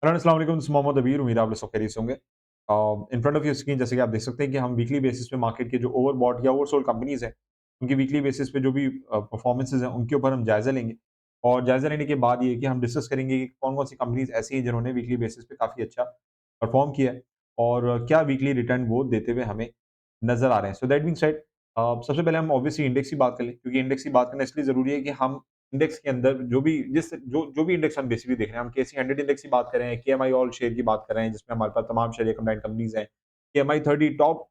Hello अस्सलाम वालेकुम, this is Mohammad अबीर, उम्मीद है आप लोग सब खैरियत से होंगे। In front of your screen जैसे कि आप देख सकते हैं कि हम वीकली बेसिस पे मार्केट के जो ओवरबॉट या ओवरसोल्ड कंपनीज़ हैं, उनकी वीकली बेसिस पे जो भी परफॉर्मेंसेज़ हैं, उनके ऊपर हम जायज़ा लेंगे। और जायज़ा लेने के बाद ये कि हम डिस्कस करेंगे कि कौन-कौन सी कंपनीज़ ऐसी हैं जिन्होंने वीकली बेसिस पे काफ़ी अच्छा परफॉर्म किया है और क्या वीकली रिटर्न वो देते हुए हमें नज़र आ रहे हैं। सो दैट बीइंग सेड, सबसे पहले हम ऑब्वियसली इंडेक्स की बात कर लें, क्योंकि इंडेक्स की बात करना इसलिए ज़रूरी है कि हम इंडेक्स के अंदर जो भी इंडेक्स हम बेसिकली देख रहे हैं, हम केसी 100 इंडेक्स की बात कर रहे हैं, केएमआई ऑल शेयर की बात कर रहे हैं, जिसमें हमारे पास तमाम शेयर कंबाइंड कंपनीज़ हैं। केएमआई 30 टॉप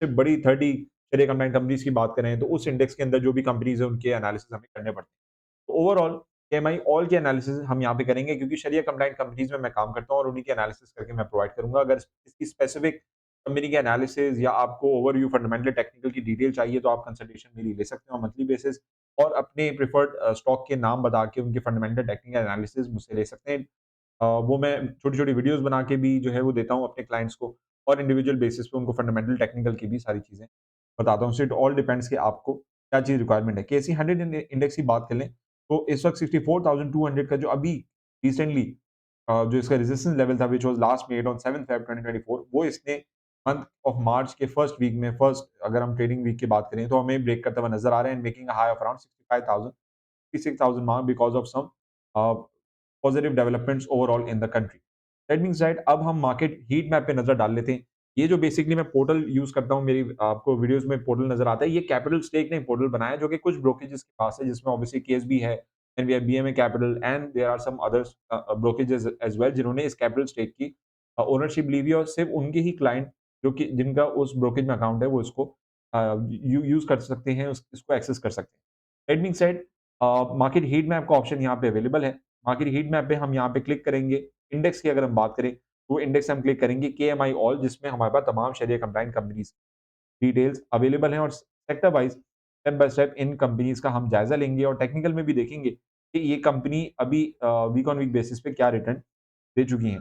से बड़ी 30 शेयर कंबाइंड कंपनीज़ की बात करें, तो उस इंडेक्स के अंदर जो भी कंपनीज़ हैं, उनके एनालिसिस हमें करने पड़ते हैं। तो ओवरऑल केएमआई ऑल के एनालिसिस हम यहाँ पे करेंगे, क्योंकि शरिया कंप्लायंट कंपनीज़ में मैं काम करता हूँ और उन्हीं के एनालिसिस करके मैं प्रोवाइड करूँगा। अगर इसकी स्पेसिफिक कंपनी के एनालिसिस या आपको ओवरव्यू फंडामेंटल टेक्निकल की डिटेल चाहिए, तो आप कंसल्टेशन मेरी ले सकते हो मंथली बेसिस और अपने प्रेफर्ड स्टॉक के नाम बता के उनके फंडामेंटल टेक्निकल एनालिसिस मुझसे ले सकते हैं। वो मैं छोटी-छोटी वीडियोज़ बना के भी जो है वो देता हूँ अपने क्लाइंट्स को और इंडिविजुअल बेसिस पे उनको फंडामेंटल टेक्निकल की भी सारी चीज़ें बताता हूँ। सो इट ऑल डिपेंड्स कि आपको क्या चीज़ रिक्वायरमेंट है। केएसई 100 इंडेक्स की बात कर लें, तो इस वक़्त 64,200 का जो अभी रिसेंटली जो इसका रेजिस्टेंस लेवल था, which was last made on 7 Feb 2024, वो इसने मंथ ऑफ मार्च के फर्स्ट वीक में, फर्स्ट अगर हम ट्रेडिंग वीक की बात करें, तो हमें ब्रेक करता हुआ नज़र आ रहा है and making a high of around 65,000 66,000 mark because of some uh, positive developments overall in the country. That being said, अब हम मार्केट हीट मैप पे नज़र डाल लेते हैं। ये जो बेसिकली मैं पोर्टल यूज़ करता हूँ, मेरी आपको वीडियोज़ में पोर्टल नज़र आता है। ये कैपिटल स्टेक ने पोर्टल बनाया है, जो कि कुछ ब्रोकरेजेस के पास है, जिसमें ऑब्वियसली केएसबी है, and we have BMA capital and there are some others brokerages as well, जिन्होंने इस कैपिटल स्टेक की ओनरशिप ली हुई है और सिर्फ़ उनके ही क्लाइंट जो कि जिनका उस ब्रोकरेज में अकाउंट है, वो इसको यूज़ कर सकते हैं, इसको एक्सेस कर सकते हैं। That being said, market heat map का ऑप्शन यहाँ पे अवेलेबल है। मार्केट हीट मैप पे हम यहाँ पे क्लिक करेंगे। इंडेक्स की अगर हम बात करें, तो इंडेक्स हम क्लिक करेंगे केएमआई ऑल, जिसमें हमारे पास तमाम शरिया कंप्लायंट कंपनीज़ डिटेल्स अवेलेबल हैं और sector wise step by step in companies का हम जायज़ा लेंगे और टेक्निकल में भी देखेंगे कि ये कंपनी अभी वीक ऑन वीक बेसिस पे क्या रिटर्न दे चुकी हैं।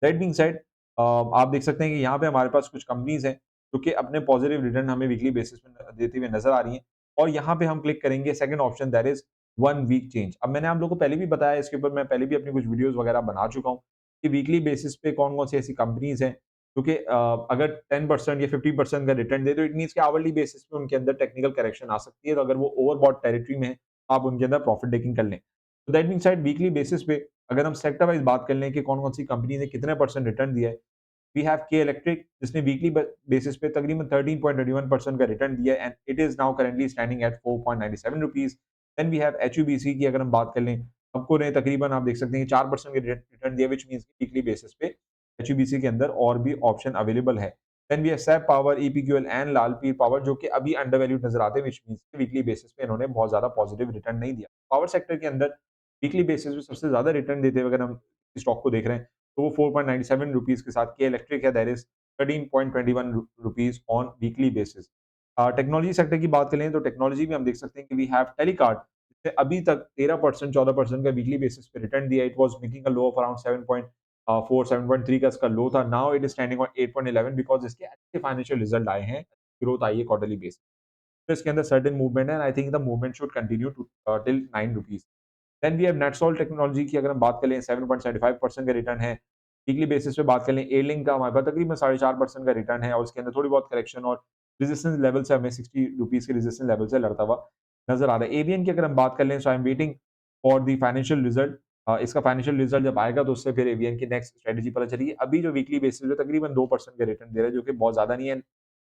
दैट बीइंग सेड, आप देख सकते हैं कि यहाँ पे हमारे पास कुछ कंपनीज़ हैं, जो कि अपने पॉजिटिव रिटर्न हमें वीकली बेसिस पे देते हुए नज़र आ रही हैं और यहाँ पे हम क्लिक करेंगे second option, that is 1 week change. अब मैंने आप लोगों को पहले भी बताया, इसके ऊपर मैं पहले भी अपनी कुछ वीडियोज़ वगैरह बना चुका हूँ कि वीकली बेसिस पे कौन-कौन सी ऐसी कंपनीज़ हैं, जो कि अगर 10% या 50% का रिटर्न दे, तो इट मीन्स कि आवरली बेसिस पे उनके अंदर टेक्निकल करेक्शन आ सकती है। तो अगर वो ओवरबॉट टेरिटरी में है, आप उनके अंदर प्रॉफिट टेकिंग कर लें। तो that being said, weekly basis पे अगर हम सेक्टर वाइज़ बात कर लें कि कौन-कौन सी कंपनी ने कितने परसेंट रिटर्न दिया है, वी हैव के इलेक्ट्रिक, जिसने वीकली बेसिस पे तकरीबन 13.21% का रिटर्न दिया है and it is now currently standing at ₹4.97। Then we have HUBC की अगर हम बात कर लें, हमको ने तकरीबन आप देख सकते हैं 4% का रिटर्न दिया, व्हिच मीन्स वीकली बेसिस पे एचयूबीसी के अंदर और भी ऑप्शन अवेलेबल है। Then we have Saif power, EPQL and Lalpir power, जो कि अभी अंडर वैल्यूड नज़र आते हैं, व्हिच मीन्स वीकली बेसिस पे इन्होंने बहुत ज़्यादा पॉजिटिव रिटर्न नहीं दिया। पावर सेक्टर के अंदर वीकली बेसिस पे सबसे ज़्यादा रिटर्न देते हुए अगर हम स्टॉक को देख रहे हैं, तो वो ₹4.97 के साथ के इलेक्ट्रिक है, that is ₹13.21 on weekly basis. Technology sector की बात करें, तो टेक्नोलॉजी में हम देख सकते हैं कि वी हैव टेलीकार्ट, जिसने अभी तक 13% 14% का वीकली बेसिस पे रिटर्न दिया। It was making a low of around 7.4 7.3 का इसका लो था। Now it is standing on 8.11 because इसके अच्छे फाइनेंशियल रिजल्ट आए हैं, ग्रोथ आई है क्वार्टरली बेसिस। तो इसके अंदर सर्टेन मूवमेंट है and I think the movement should continue to till ₹9। Then we have Netsol technology की अगर हम बात करें, 7.75% का रिटर्न है। वीकली बेसिस पे बात कर लें, एयरलिंक का हमारे पास तकरीबन 4.5% का रिटर्न है और इसके अंदर थोड़ी बहुत करेक्शन और रेजिस्टेंस लेवल से हमें ₹60 के रेजिस्टेंस लेवल से लड़ता हुआ नज़र आ रहा है। एवियन की अगर हम बात कर लें, so I am waiting for the financial result. इसका फाइनेंशियल रिजल्ट जब आएगा, तो उससे फिर एवियन की नेक्स्ट स्ट्रैटेजी पता चलेगी। अभी जो वीकली बेसिस पे तकरीबन 2% का रिटर्न दे रहा है, जो कि बहुत ज़्यादा नहीं है।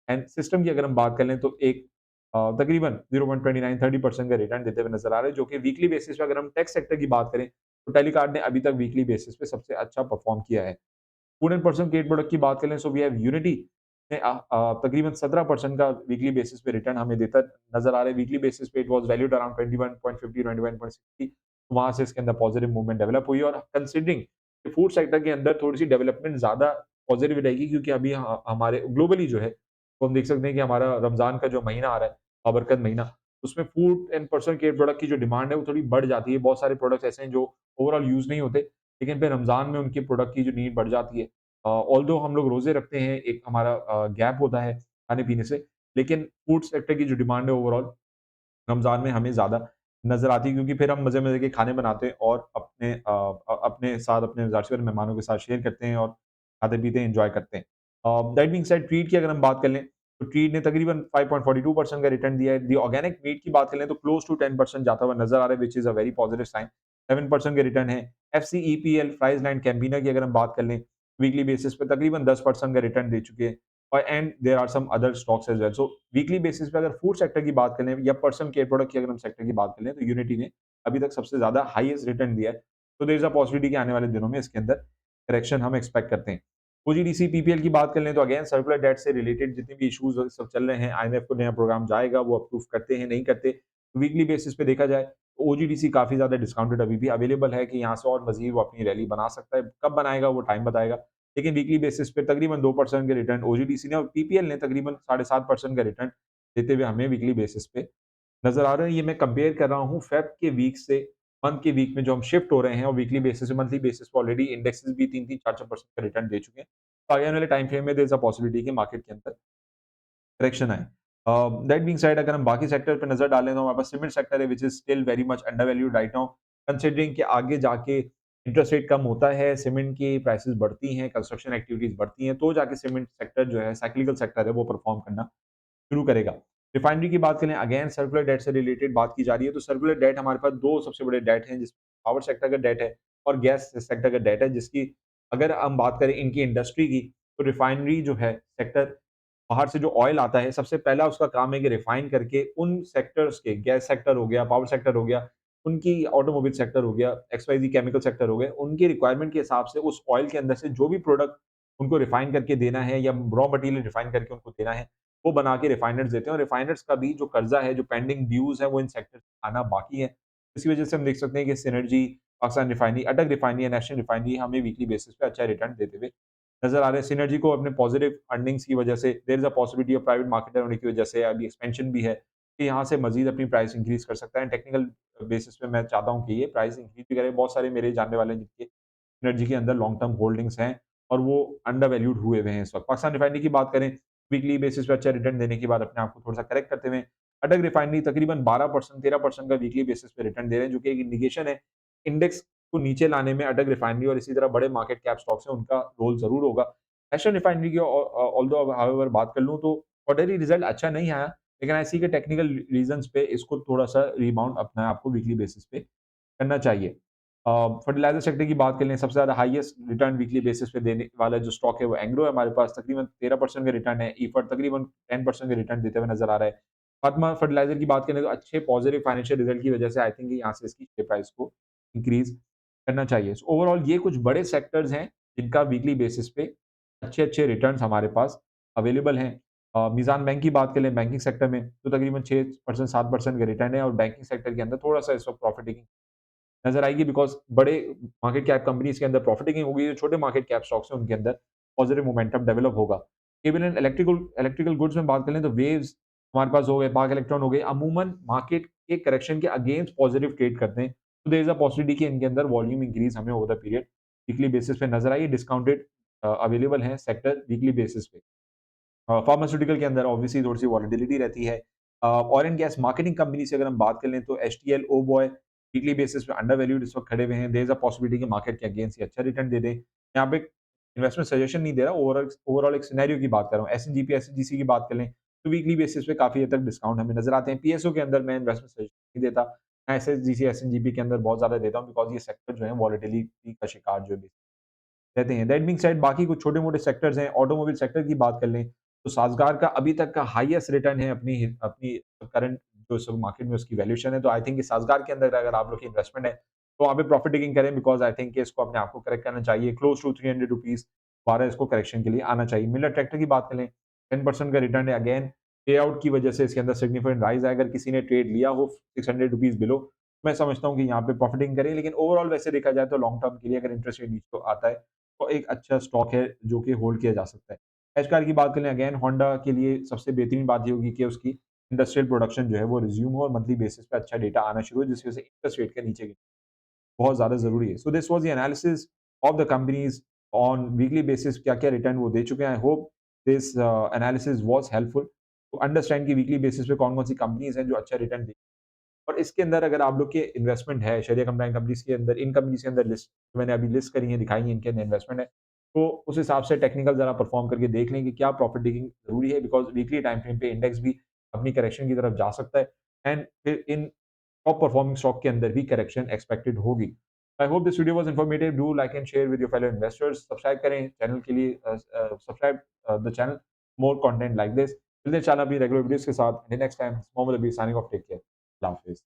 एंड सिस्टम की अगर हम बात कर लें, तो एक तकरीबन 0.29 30% का रिटर्न देते हुए नज़र आ रहे हैं, जो कि वीकली बेसिस पे अगर हम टेक सेक्टर की बात करें, तो टेलीकार्ड ने अभी तक वीकली बेसिस पे सबसे अच्छा परफ़ॉर्म किया है। Food and personal care product की बात करें, सो वी हैव यूनिटी ने तकरीबन 17% का वीकली बेसिस पे रिटर्न हमें देता नज़र आ रहा है। वीकली बेसिस पे इट वाज़ वैल्यूड अराउंड 21.50 21.60, वहाँ से इसके अंदर पॉजिटिव मूवमेंट डेवलप हुई है और कंसिडरिंग कि फूड सेक्टर के अंदर थोड़ी-सी डेवलपमेंट ज़्यादा पॉजिटिव रहेगी, क्योंकि अभी हमारे ग्लोबली जो है, तो हम देख सकते हैं कि हमारा रमज़ान का जो महीना आ रहा है, बाबरकत महीना, उसमें food and personal care product की जो डिमांड है, वो थोड़ी बढ़ जाती है। बहुत सारे प्रोडक्ट्स ऐसे हैं जो ओवरऑल यूज़ नहीं होते, लेकिन फिर रमज़ान में उनके प्रोडक्ट की जो नीड बढ़ जाती है। ऑल्दो हम लोग रोज़े रखते हैं, एक हमारा गैप होता है खाने-पीने से, लेकिन फूड सेक्टर की जो डिमांड है ओवरऑल रमज़ान में हमें ज़्यादा नज़र आती है क्योंकि फिर हम मज़े-मज़े के खाने बनाते हैं और अपने साथ अपने ज़ाहिर-सी मेहमानों के साथ शेयर करते हैं और खाते-पीते हैं, एन्जॉय करते हैं। दैट बीइंग सेड ट्वीट की अगर हम बात कर लें, तो ट्वीट ने तकरीबन 5.42% का रिटर्न दिया है। दी ऑर्गेनिक मीट की बात करें तो क्लोज़ टू 10% जाता हुआ नज़र आ रहा है which is a very positive sign. 7% के रिटर्न है। एफसीईपीएल, फ्राइज़-लैंड, कैंबिना की अगर हम बात कर लें, वीकली बेसिस पे तकरीबन 10% का रिटर्न दे चुके हैं और and there are some other stocks as well. So weekly basis पे अगर फूड सेक्टर की बात करें या पर्सनल केयर प्रोडक्ट की अगर हम सेक्टर की बात कर लें, तो यूनिटी ने अभी तक सबसे ज़्यादा हाईएस्ट रिटर्न दिया है। तो देयर इज़ अ पॉसिबिलिटी कि आने वाले दिनों में इसके अंदर करेक्शन हम एक्सपेक्ट करते हैं। ओजीडीसी, पीपीएल की बात कर लें तो अगेन सर्कुलर डेट से रिलेटेड जितने भी इश्यूज़ सब चल रहे हैं, आईएमएफ को नया प्रोग्राम जाएगा, वो अप्रूव करते हैं, नहीं करते। वीकली बेसिस पे देखा जाए, तो ओजीडीसी काफ़ी ज़्यादा डिस्काउंटेड अभी भी अवेलेबल है कि यहाँ से और मज़ीद वो अपनी रैली बना सकता है। कब बनाएगा वो टाइम बताएगा। लेकिन वीकली बेसिस पे तकरीबन 2% के रिटर्न ओजीडीसी ने और पीपीएल ने तकरीबन 7.5% का रिटर्न देते हुए हमें वीकली बेसिस पे नज़र आ रहा है। ये मैं कंपेयर कर रहा हूँ फ़ेब के वीक से मंथ के वीक में जो हम शिफ्ट हो रहे हैं और वीकली बेसिस से मंथली बेसिस पे ऑलरेडी इंडेक्सेस भी 3-3 4-4% का रिटर्न दे चुके हैं। तो आगे आने वाले टाइम फ्रेम में देयर इज़ अ पॉसिबिलिटी कि मार्केट के अंदर करेक्शन आए। दैट बीइंग सेड अगर हम बाकी सेक्टर पे नज़र डालें तो हमारे पास सीमेंट सेक्टर है which is still very much under valued right now considering कि आगे जाके इंटरेस्ट रेट कम होता है, सीमेंट की प्राइसेज़ बढ़ती हैं, कंस्ट्रक्शन एक्टिविटीज़ बढ़ती हैं, तो जाके सीमेंट सेक्टर जो है साइक्लिकल सेक्टर है वो परफ़ॉर्म करना शुरू करेगा। रिफाइनरी की बात करें अगेन सर्कुलर डेट से रिलेटेड बात की जा रही है, तो सर्कुलर डेट हमारे पास 2 सबसे बड़े डेट हैं जिस पावर सेक्टर का डेट है और गैस सेक्टर का डेट है जिसकी अगर हम बात करें इनकी इंडस्ट्री की, तो रिफाइनरी जो है सेक्टर बाहर से जो ऑयल आता है, सबसे पहला उसका काम है कि रिफाइन करके उन सेक्टर्स के गैस सेक्टर हो गया, पावर सेक्टर हो गया, उनकी ऑटोमोबाइल सेक्टर हो गया, एक्स-वाई-ज़ेड केमिकल सेक्टर हो गए, उनकी रिक्वायरमेंट के हिसाब से उस ऑयल के अंदर से जो भी प्रोडक्ट उनको रिफाइन करके देना है या रॉ मटीरियल रिफाइन करके उनको देना है, वो बना के रिफाइनर्स देते हैं और रिफाइनर्स का भी जो कर्जा है, जो पेंडिंग ड्यूज़ है, वो इन सेक्टर से आना बाकी है। इसी वजह से हम देख सकते हैं कि सिनर्जी, पाकिस्तान रिफाइनरी, अटक रिफाइनरी या नेशनल रिफाइनरी हमें वीकली बेसिस पे अच्छा रिटर्न देते हुए नज़र आ रहे हैं। सिनर्जी को अपने पॉजिटिव अर्निंग्स की वजह से there is a possibility of private marketer होने की वजह से अभी एक्सपेंशन भी है कि यहाँ से मज़ीद अपनी प्राइस इंक्रीज़ कर सकता है। टेक्निकल बेसिस पे मैं चाहता हूँ कि ये प्राइस इंक्रीज़ भी करे। बहुत सारे मेरे जानने वाले हैं जिनके सिनर्जी के अंदर लॉन्ग टर्म होल्डिंग्स हैं और वो अंडर वैल्यूड हुए हुए हैं इस वक़्त। पाकिस्तान रिफाइनरी की बात करें, वीकली बेसिस पे अच्छा रिटर्न देने के बाद अपने आप को थोड़ा-सा करेक्ट करते हुए, अटक रिफाइनरी तकरीबन 12% 13% का वीकली बेसिस पे रिटर्न दे रहे हैं, जो कि एक इंडिकेशन है इंडेक्स को नीचे लाने में अटक रिफाइनरी और इसी तरह बड़े मार्केट कैप स्टॉक्स हैं, उनका रोल ज़रूर होगा। नेशनल रिफाइनरी की ऑल्दो हाउएवर बात कर लूँ तो क्वार्टरली रिज़ल्ट अच्छा नहीं आया, लेकिन आई सी के टेक्निकल रीज़न्स पे इसको थोड़ा-सा रिबाउंड अपने आप को वीकली बेसिस पे करना चाहिए। फर्टिलाइज़र सेक्टर की बात कर लें, सबसे ज़्यादा हाईएस्ट रिटर्न वीकली बेसिस पे देने वाला जो स्टॉक है वो एंग्रो है हमारे पास तकरीबन 13% का रिटर्न है, ईफड तकरीबन 10% का रिटर्न देते हुए नज़र आ रहा है। फातिमा फर्टिलाइज़र की बात करें तो अच्छे पॉजिटिव फाइनेंशियल रिज़ल्ट की वजह से आई थिंक यहाँ से इसकी शेयर प्राइस को इंक्रीज़ करना चाहिए। सो ओवरऑल ये कुछ बड़े सेक्टर्स हैं, जिनका वीकली बेसिस पे अच्छे-अच्छे रिटर्न्स हमारे पास अवेलेबल हैं। मीज़ान बैंक की बात करें बैंकिंग सेक्टर में, तो तकरीबन 6% 7% का रिटर्न है और बैंकिंग सेक्टर के अंदर थोड़ा-सा इस वक़्त प्रॉफिट टेकिंग नज़र आएगी बिकॉज़ बड़े मार्केट कैप कंपनीज़ के अंदर प्रॉफिट टेकिंग होगी, जो छोटे मार्केट कैप स्टॉक्स हैं उनके अंदर पॉजिटिव मोमेंटम डेवलप होगा। Cable and electrical electrical goods में बात करें तो वेव्स हमारे पास हो गए, पाक इलेक्ट्रॉन हो गए, अमूमन मार्केट के करेक्शन के अगेंस्ट पॉजिटिव ट्रेड करते हैं। तो देयर इज़ अ पॉसिबिलिटी कि इनके अंदर वॉल्यूम इंक्रीज़ हमें over the period weekly basis पे नज़र आई, डिस्काउंटेड अवेलेबल हैं सेक्टर वीकली बेसिस पे। फार्मास्यूटिकल के अंदर ऑब्वियसली थोड़ी-सी वॉलेटिलिटी रहती है। Oil and gas marketing company से अगर हम बात कर लें तो एचटीएल, ओबॉय वीकली बेसिस पे अंडर वैल्यूड इस वक़्त खड़े हुए हैं। देयर इज़ अ पॉसिबिलिटी कि मार्केट के अगेंस्ट ये अच्छा रिटर्न दे दें। यहाँ पे इन्वेस्टमेंट सजेशन नहीं दे रहा, ओवरऑल ओवरऑल एक सिनेरियो की बात कर रहा हूँ। एसएनजीपी, एसएनजीसी की बात कर लें तो वीकली बेसिस पे काफ़ी हद तक डिस्काउंट हमें नज़र आते हैं। पीएसओ के अंदर मैं इन्वेस्टमेंट सजेशन नहीं देता। मैं एसएसजीसी, एसएनजीपी के अंदर बहुत ज़्यादा देता हूँ बिकॉज़ ये सेक्टर जो है वॉलेटिलिटी का शिकार जो है रहते हैं। दैट बीइंग सेड बाकी कुछ छोटे-मोटे सेक्टर्स हैं, ऑटोमोबाइल सेक्टर की बात कर लें, तो साज़गार का अभी तक का हाईएस्ट रिटर्न है अपनी अपनी करंट जो इस वक़्त मार्केट में उसकी वैल्यूएशन है, तो आई थिंक कि साज़गार के अंदर अगर आप लोग की इन्वेस्टमेंट है, तो वहाँ पे प्रॉफिट टेकिंग करें बिकॉज़ आई थिंक कि इसको अपने आप को करेक्ट करना चाहिए। क्लोज़ टू ₹300 दोबारा इसको करेक्शन के लिए आना चाहिए। मिलर ट्रैक्टर की बात करें, 10% का रिटर्न है अगेन पे आउट की वजह से इसके अंदर सिग्निफिकेंट राइज़ है। अगर किसी ने ट्रेड लिया हो ₹600 बिलो, मैं समझता हूँ कि यहाँ पे प्रॉफिट टेकिंग करें, लेकिन ओवरऑल वैसे देखा जाए तो लॉन्ग टर्म के लिए अगर इंटरेस्ट रेट नीचे को आता है, तो एक अच्छा स्टॉक है जो कि होल्ड किया जा सकता है। कैश कार की बात करें अगेन होंडा के लिए सबसे बेहतरीन बात ये होगी कि उसकी इंडस्ट्रियल प्रोडक्शन जो है वो रिज़्यूम हो और मंथली बेसिस पे अच्छा डेटा आना शुरू हो जिसकी वजह से इंटरेस्ट रेट के नीचे गिरे। बहुत ज़्यादा ज़रूरी है। So this was the analysis of the companies on weekly basis क्या-क्या रिटर्न वो दे चुके हैं। I hope this analysis was helpful to understand कि वीकली बेसिस पे कौन-कौन सी कंपनीज़ हैं जो अच्छा रिटर्न दे और इसके अंदर अगर आप लोग के इन्वेस्टमेंट है, शरिया कंप्लायंट कंपनीज़ के अंदर, इन कंपनीज़ के अंदर लिस्ट मैंने अभी लिस्ट करी है, दिखाई है, इनके अंदर इन्वेस्टमेंट है। तो उस हिसाब से टेक्निकल ज़रा परफ़ॉर्म करके देख लें कि क्या प्रॉफिट टेकिंग ज़रूरी है बिकॉज़ वीकली टाइम फ्रेम पे इंडेक्स भी अपनी करेक्शन की तरफ जा सकता है एंड फिर इन टॉप परफॉर्मिंग स्टॉक के अंदर भी करेक्शन एक्सपेक्टेड होगी। आई hope this video was informative, do like and share with your fellow investors, subscribe करें चैनल के लिए subscribe the channel, more content like this. मिलते हैं इंशाल्लाह अभी रेगुलर वीडियोज़ के साथ। नेक्स्ट टाइम मोहम्मद अबी साइनिंग ऑफ, टेक केयर। अल्लाह हाफ़िज़।